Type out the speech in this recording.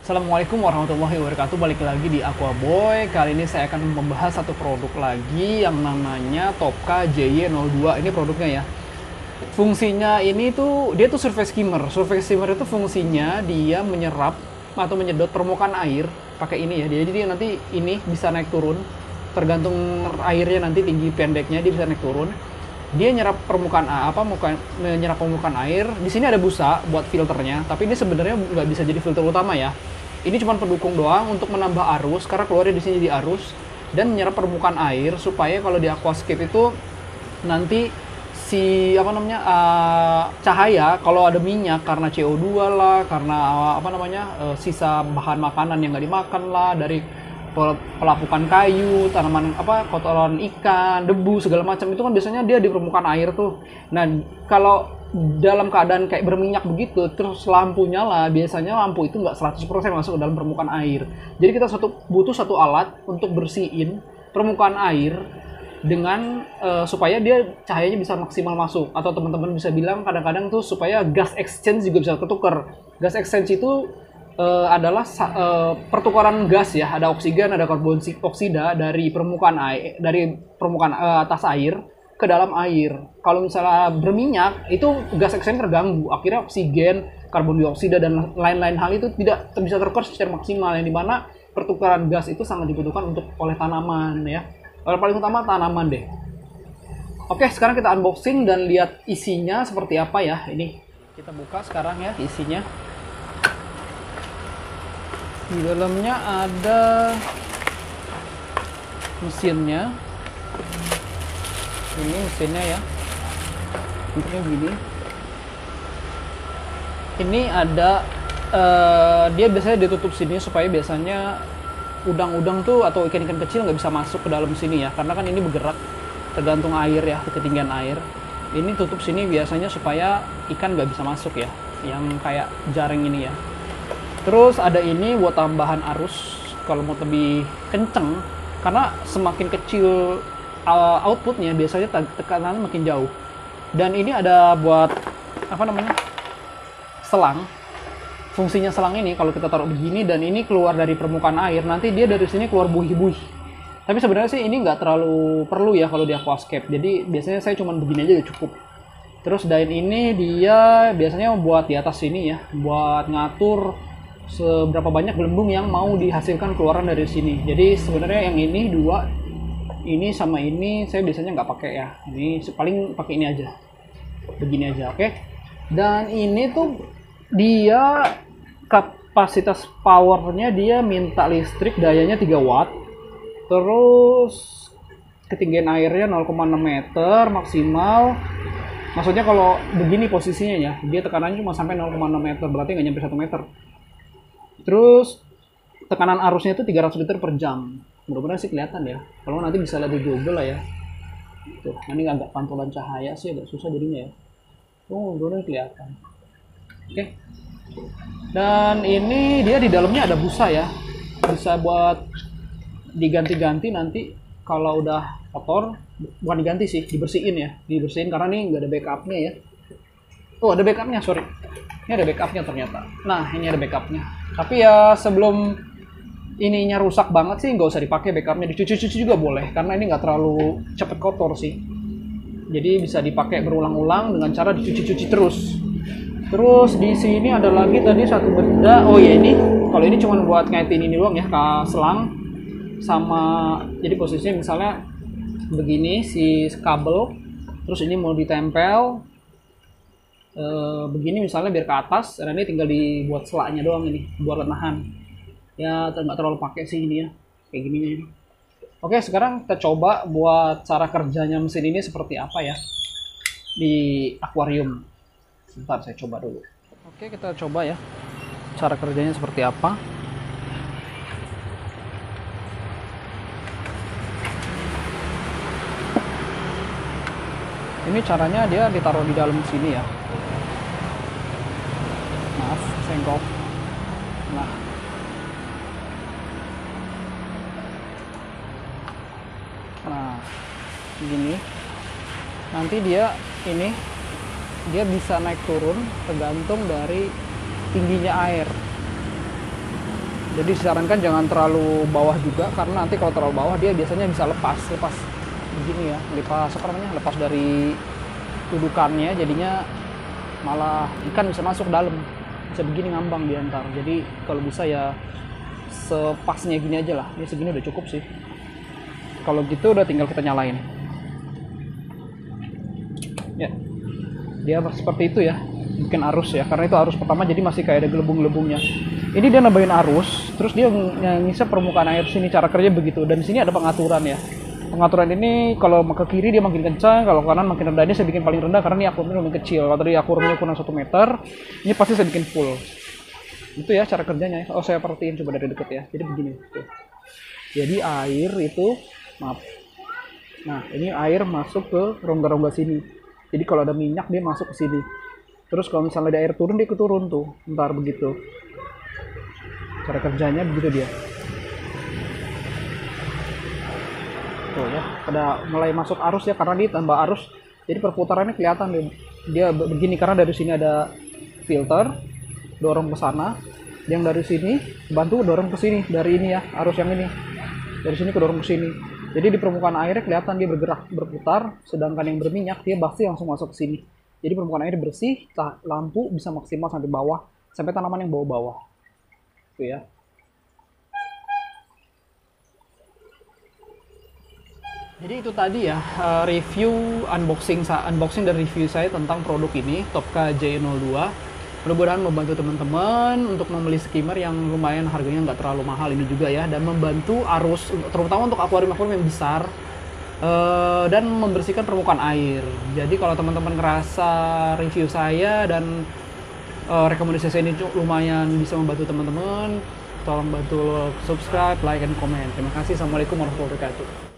Assalamualaikum warahmatullahi wabarakatuh. Balik lagi di Aquaboy. Kali ini saya akan membahas satu produk lagi yang namanya Topka JY02. Ini produknya ya. Fungsinya ini tuh dia tuh surface skimmer. Surface skimmer itu fungsinya dia menyerap atau menyedot permukaan air pakai ini ya. Jadi dia nanti ini bisa naik turun tergantung airnya, nanti tinggi pendeknya dia bisa naik turun. Dia nyerap permukaan menyerap permukaan air. Di sini ada busa buat filternya, tapi ini sebenarnya nggak bisa jadi filter utama ya. Ini cuma pendukung doang untuk menambah arus, karena keluarnya di sini di arus dan menyerap permukaan air supaya kalau di aquascape itu nanti cahaya kalau ada minyak karena CO2 lah, karena sisa bahan makanan yang nggak dimakan lah, dari pelapukan kayu, tanaman kotoran ikan, debu segala macam itu kan biasanya dia di permukaan air tuh. Nah, kalau dalam keadaan kayak berminyak begitu terus lampu nyala, biasanya lampu itu nggak 100% masuk ke dalam permukaan air. Jadi kita butuh satu alat untuk bersihin permukaan air dengan supaya dia cahayanya bisa maksimal masuk, atau teman-teman bisa bilang kadang-kadang tuh supaya gas exchange juga bisa ketukar. Gas exchange itu adalah pertukaran gas ya, ada oksigen, ada karbon oksida dari permukaan air, atas air ke dalam air. Kalau misalnya berminyak itu gas exchange terganggu, akhirnya oksigen, karbon dioksida dan lain-lain hal itu tidak bisa tertukar secara maksimal, yang dimana pertukaran gas itu sangat dibutuhkan oleh tanaman ya. Yang paling utama tanaman deh. Oke, sekarang kita unboxing dan lihat isinya seperti apa ya. Ini kita buka sekarang ya isinya. Di dalamnya ada mesinnya. Ini mesinnya ya. Bentuknya begini. Ini ada dia biasanya ditutup sini supaya biasanya udang-udang tuh atau ikan-ikan kecil nggak bisa masuk ke dalam sini ya, karena kan ini bergerak tergantung air ya, ketinggian air. Ini tutup sini biasanya supaya ikan nggak bisa masuk ya, yang kayak jaring ini ya. Terus ada ini buat tambahan arus kalau mau lebih kenceng, karena semakin kecil outputnya biasanya tekanan makin jauh. Dan ini ada buat selang. Fungsinya selang ini kalau kita taruh begini dan ini keluar dari permukaan air, nanti dia dari sini keluar buih-buih. Tapi sebenarnya sih ini nggak terlalu perlu ya kalau di aquascape. Jadi biasanya saya cuma begini aja udah cukup. Terus daun ini dia biasanya buat di atas sini ya, buat ngatur seberapa banyak gelembung yang mau dihasilkan keluaran dari sini. Jadi sebenarnya yang ini dua, ini sama ini saya biasanya nggak pakai ya. Ini paling pakai ini aja, begini aja, oke. Dan ini tuh dia kapasitas powernya dia minta listrik dayanya 3 watt. Terus ketinggian airnya 0,6 meter maksimal. Maksudnya kalau begini posisinya ya, dia tekanannya cuma sampai 0,6 meter, berarti nggak nyampe 1 meter. Terus tekanan arusnya itu 300 liter per jam. Mudah-mudahan sih kelihatan ya. Kalau nanti bisa lihat di Google lah ya. Tuh, ini agak pantulan cahaya sih agak susah jadinya ya. Oh, mudah-mudahan kelihatan. Oke. Dan ini dia di dalamnya ada busa ya. Bisa buat diganti-ganti nanti kalau udah kotor. Bukan diganti sih, dibersihin ya. Dibersihin karena ini nggak ada backupnya ya. Oh, ada backupnya, sorry. Ini ada backupnya ternyata. Nah, ini ada backupnya. Tapi ya sebelum ininya rusak banget sih nggak usah dipakai backupnya. Dicuci-cuci juga boleh, karena ini nggak terlalu cepet kotor sih. Jadi bisa dipakai berulang-ulang dengan cara dicuci-cuci terus. Terus di sini ada lagi tadi satu benda. Oh ya ini, kalau ini cuma buat ngaitin ini doang ya, ke selang sama. Jadi posisinya misalnya begini si kabel. Terus ini mau ditempel. Begini misalnya biar ke atas, dan ini tinggal dibuat selaknya doang ini buat nahan ya, nggak terlalu pakai sih ini ya, kayak gini ini. Oke, sekarang kita coba buat cara kerjanya mesin ini seperti apa ya di akuarium. Sebentar saya coba dulu. Oke, kita coba ya cara kerjanya seperti apa. Ini caranya dia ditaruh di dalam sini ya. Maaf, senggol. Nah, gini. Nanti dia bisa naik turun tergantung dari tingginya air. Jadi disarankan jangan terlalu bawah juga, karena nanti kalau terlalu bawah dia biasanya bisa lepas begini ya, lepas dari tudukannya, jadinya malah ikan bisa masuk dalam, bisa begini ngambang di antar. Jadi kalau bisa ya sepasnya gini aja lah, ya segini udah cukup sih. Kalau gitu udah tinggal kita nyalain ya, dia seperti itu ya, bikin arus ya, karena itu arus pertama jadi masih kayak ada gelembung-gelembungnya. Ini dia nambahin arus, terus dia ngisap permukaan air sini. Cara kerja begitu, dan di sini ada pengaturan ya. Pengaturan ini kalau ke kiri dia makin kencang, kalau kanan makin rendah. Ini saya bikin paling rendah karena ini akurnya lumayan kecil. Kalau tadi akurnya kurang 1 meter, ini pasti saya bikin full. Itu ya cara kerjanya. Oh, saya perhatiin coba dari deket ya. Jadi begini. Tuh. Jadi air itu, maaf. Nah, ini air masuk ke rongga-rongga sini. Jadi kalau ada minyak dia masuk ke sini. Terus kalau misalnya ada air turun, dia keturun tuh. Ntar begitu. Cara kerjanya begitu dia. Tuh ya, pada mulai masuk arus ya, karena dia tambah arus. Jadi perputarannya kelihatan dia begini karena dari sini ada filter, dorong ke sana. Yang dari sini bantu dorong ke sini, dari ini ya, arus yang ini. Dari sini ke dorong ke sini. Jadi di permukaan airnya kelihatan dia bergerak, berputar, sedangkan yang berminyak dia pasti langsung masuk ke sini. Jadi permukaan air bersih, lampu bisa maksimal sampai bawah, sampai tanaman yang bawah-bawah. Itu ya. Jadi itu tadi ya review unboxing dan review saya tentang produk ini, Topka J02. Mudah-mudahan membantu teman-teman untuk membeli skimmer yang lumayan harganya nggak terlalu mahal ini juga ya, dan membantu arus terutama untuk akuarium-akuarium yang besar dan membersihkan permukaan air. Jadi kalau teman-teman ngerasa review saya dan rekomendasi saya ini lumayan bisa membantu teman-teman, tolong bantu subscribe, like, dan komen. Terima kasih. Assalamualaikum warahmatullahi wabarakatuh.